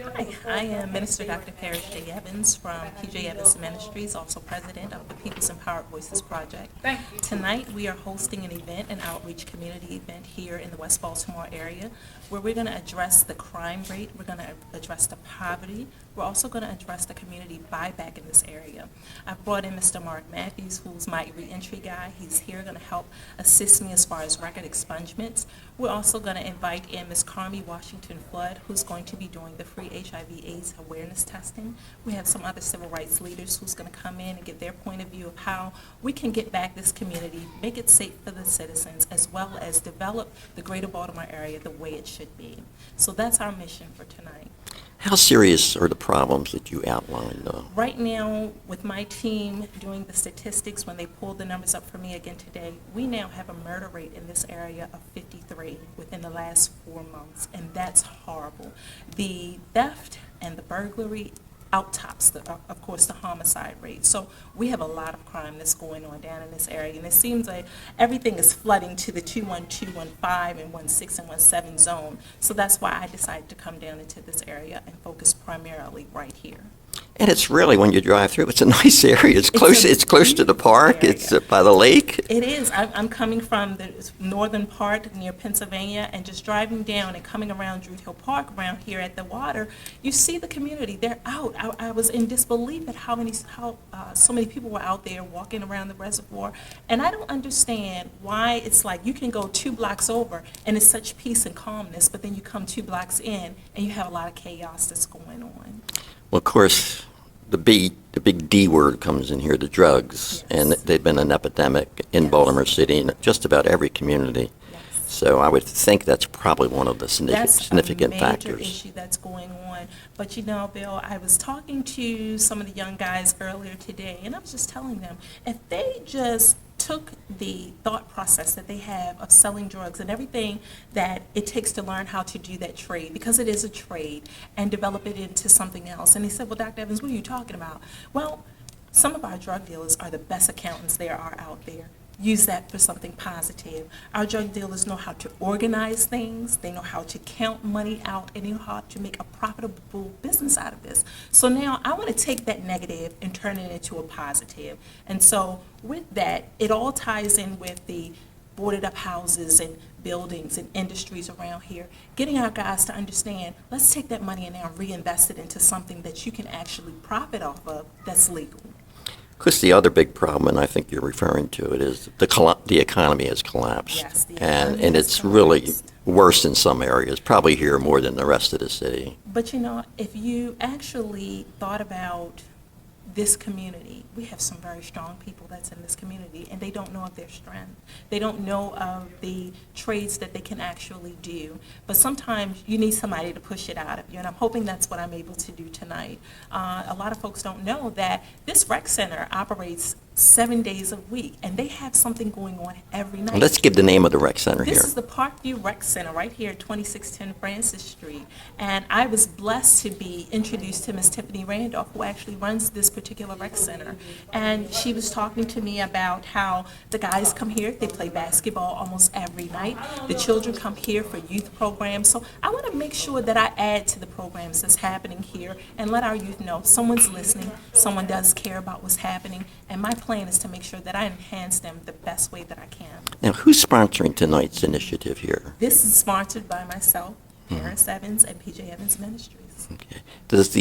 Hi, I am Minister Dr. Parrish J. Evans from PJ Evans Ministries, also president of the People's Empowered Voices Project. Tonight we are hosting an event, an outreach community event here in the West Baltimore area, where we're going to address the crime rate, we're going to address the poverty, we're also going to address the community buyback in this area. I've brought in Mr. Mark Matthews, who's my reentry guy. He's here going to help assist me as far as record expungements. We're also going to invite in Ms. Carmi Washington Flood, who's going to be doing the free HIV/AIDS awareness testing. We have some other civil rights leaders who's going to come in and give their point of view of how we can get back this community, make it safe for the citizens, as well as develop the greater Baltimore area the way it should be. So that's our mission for tonight. How serious are the problems that you outlined? Right now, with my team doing the statistics, when they pulled the numbers up for me again today, we now have a murder rate in this area of 53 within the last 4 months, and that's horrible. The theft and the burglary out-tops, of course, the homicide rate. So we have a lot of crime that's going on down in this area, and it seems like everything is flooding to the 212, 15, and 16 and 17 zone. So that's why I decided to come down into this area and focus primarily right here. And it's really, when you drive through, it's a nice area. It's close to the park. Area. It's by the lake. It is. I'm coming from the northern part near Pennsylvania, and just driving down and coming around Druid Hill Park around here at the water, you see the community. They're out. I was in disbelief at how so many people were out there walking around the reservoir, and I don't understand why it's like you can go 2 blocks over and it's such peace and calmness, but then you come 2 blocks in and you have a lot of chaos that's going on. Well, of course, the big D word comes in here, the drugs, Yes. and they've been an epidemic in Yes. Baltimore City and just about every community. Yes. So I would think that's probably one of the significant That's a major factors. issue that's going on. But you know, Bill, I was talking to some of the young guys earlier today, and I was just telling them, if they just took the thought process that they have of selling drugs and everything that it takes to learn how to do that trade, because it is a trade, and develop it into something else. And they said, well, Dr. Evans, what are you talking about? Well, some of our drug dealers are the best accountants there are out there. Use that for something positive. Our drug dealers know how to organize things, they know how to count money out, and they know how to make a profitable business out of this. So now I want to take that negative and turn it into a positive. And so with that, it all ties in with the boarded up houses and buildings and industries around here, getting our guys to understand, let's take that money and now reinvest it into something that you can actually profit off of that's legal. Because the other big problem, and I think you're referring to it, is the economy has collapsed. Yes, the and economy has it's really collapsed. worse in some areas, probably here more than the rest of the city. But you know, if you actually thought about this community, we have some very strong people that's in this community, and they don't know of their strength. They don't know of the trades that they can actually do. But sometimes you need somebody to push it out of you, and I'm hoping that's what I'm able to do tonight. A lot of folks don't know that this rec center operates 7 days a week, and they have something going on every night. Let's give the name of the rec center This here. is the Parkview Rec Center right here at 2610 Francis Street. And I was blessed to be introduced to Ms. Tiffany Randolph, who actually runs this particular rec center. And she was talking to me about how the guys come here, they play basketball almost every night. The children come here for youth programs. So I want to make sure that I add to the programs that's happening here and let our youth know someone's listening, someone does care about what's happening, and my plan is to make sure that I enhance them the best way that I can. Now, who's sponsoring tonight's initiative here? This is sponsored by myself, Paris Evans, and PJ Evans Ministries. Okay. Does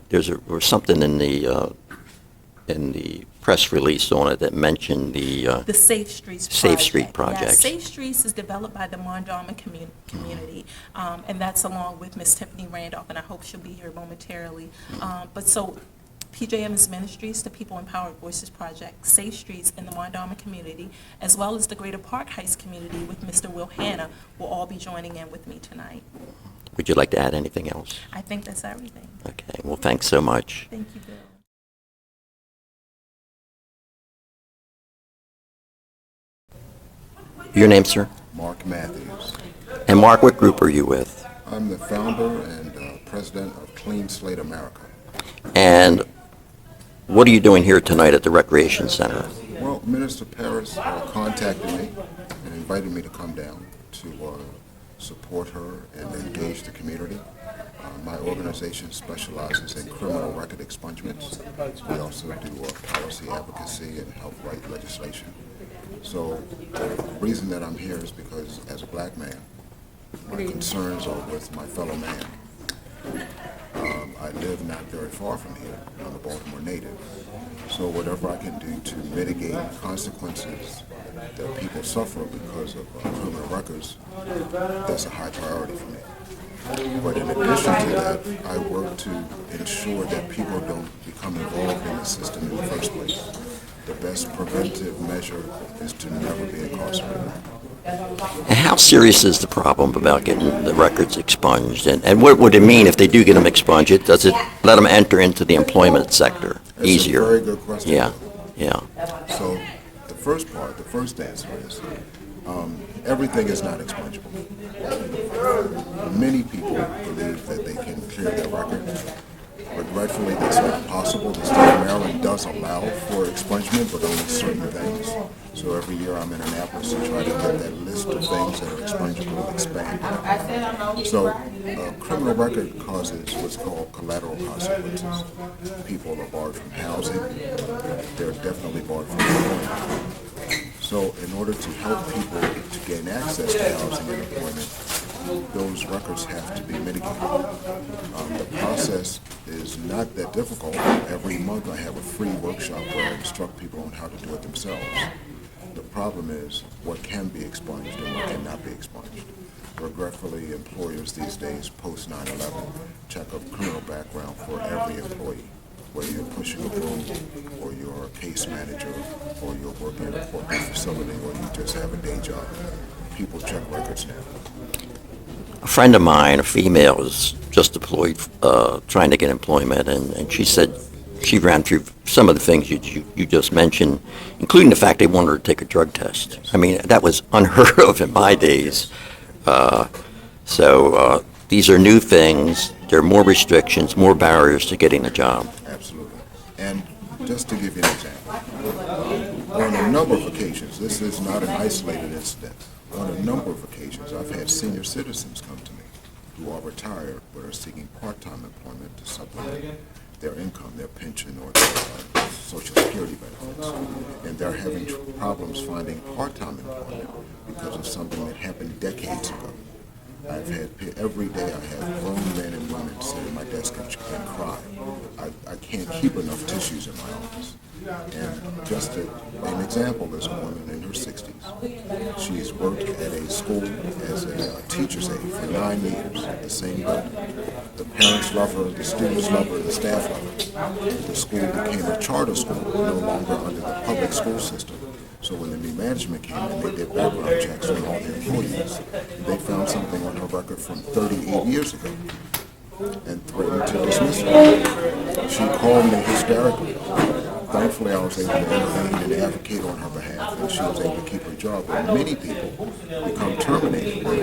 there's something in the press release on it that mentioned The Safe Streets Project. Safe Street Project. Yeah, Safe Streets is developed by the Mondawmin community, and that's along with Miss Tiffany Randolph, and I hope she'll be here momentarily. But so PJ Evans Ministries, the People Empowered Voices Project, Safe Streets, and the Mondawmin community, as well as the Greater Park Heights community with Mr. Will Hanna, will all be joining in with me tonight. Would you like to add anything else? I think that's everything. Okay. Well, thanks so much. Thank you, Bill. Your name, sir? Mark Matthews. And Mark, what group are you with? I'm the founder and president of Clean Slate America. And what are you doing here tonight at the Recreation Center? Well, Minister Paris contacted me and invited me to come down to support her and engage the community. organization specializes in criminal record expungements. We also do policy advocacy and help write legislation. So the reason that I'm here is because as a black man, my concerns are with my fellow man. I live not very far from here. I'm a Baltimore native. So whatever I can do to mitigate consequences that people suffer because of criminal records, that's a high priority for me. But in addition to that, I work to ensure that people don't become involved in the system in the first place. The best preventive measure is to never be incarcerated. And how serious is the problem about getting the records expunged? And what would it mean if they do get them expunged? Does it let them enter into the employment sector easier? That's a very good question. Yeah. So the first answer is everything is not expungible. Many people believe that they can clear their record. Regretfully, that's not possible. The state of Maryland does allow for expungement, but only certain things. So every year I'm in Annapolis to try to get that list of things that are expungible expanded. So criminal record causes what's called collateral consequences. People are barred from housing. They're definitely barred from employment. So in order to help people to gain access to housing and employment, those records have to be mitigated. The process is not that difficult. Every month I have a free workshop where I instruct people on how to do it themselves. The problem is what can be expunged and what cannot be expunged. Regretfully, employers these days, post 9/11, check a criminal background for every employee, whether you're pushing a broom or you're a case manager or you're working at a corporate facility or you just have a day job. People check records now. A friend of mine, a female, is just deployed trying to get employment, and she said she ran through some of the things you just mentioned, including the fact they wanted her to take a drug test. I mean, that was unheard of in my days. So these are new things. There are more restrictions, more barriers to getting a job. Absolutely. And just to give you an example, on a number of occasions, this is not an isolated incident. On a number of occasions, I've had senior citizens come to me who are retired but are seeking part-time employment to supplement their income, their pension, or their Social Security benefits. And they're having problems finding part-time employment because of something that happened decades ago. I've had, every day I have grown men and women sit at my desk and cry. I can't keep enough tissues in my office. And just an example is a woman in her 60s. She's worked at a school as a teacher's aide for 9 years at the same building. The parents love her, the students love her, the staff love her. The school became a charter school, no longer under the public school system. So when the new management came in, they did background checks on all the employees. They found something on her record from 38 years ago and threatened to dismiss her. She called me hysterically. Thankfully, I was able to intervene and advocate on her behalf, and she was able to keep her job. But many people become terminated when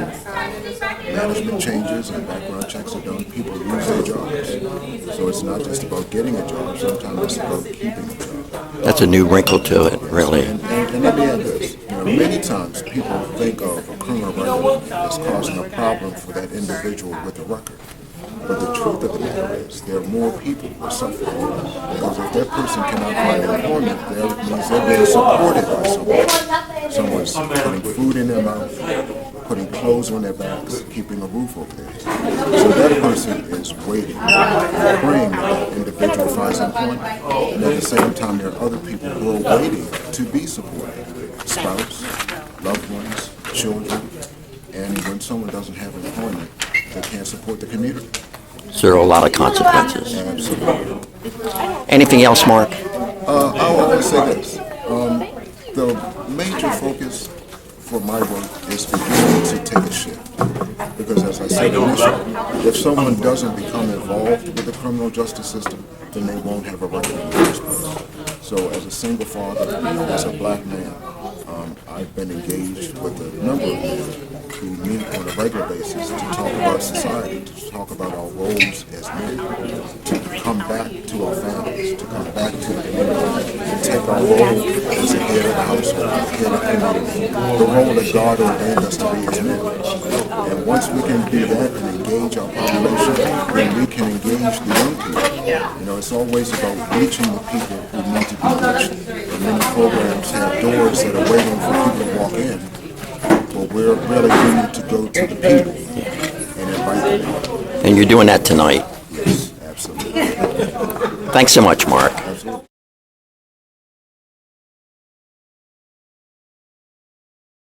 management changes and background checks are done. People lose their jobs. So it's not just about getting a job. Sometimes it's about keeping a job. That's a new wrinkle to it, really. And let me add this. Many times people think of a criminal record as causing a problem for that individual with a record. But the truth of the matter is there are more people who are suffering. Because if that person cannot find employment, that means they're being supported by someone. Someone's putting food in their mouth, putting clothes on their backs, keeping a roof over their heads. So that person is waiting, praying that the individual finds employment. And at the same time, there are other people who are waiting to be supported. Spouse, loved ones, children. And when someone doesn't have employment, they can't support the community. So there are a lot of consequences. Absolutely. Anything else, Mark? I want to say this. The major focus for my work is beginning to take a shift. Because as I said initially, if someone doesn't become involved with the criminal justice system, then they won't have a record in the first place. So as a single father, as a black man, I've been engaged with a number of men who meet on a regular basis to talk about society, to talk about our roles as men, to come back to our families, to come back to the community, and take our role as a head of the household, head of the community, the role that God ordained us to be as men. And once we can do that and engage our population, then we can engage reach the young people. You know, it's always about reaching the people who need to be reached. And many programs have doors that are waiting for people to walk in, but we're really going to go to the people and invite them. And you're doing that tonight. Yes, absolutely. Thanks so much, Mark.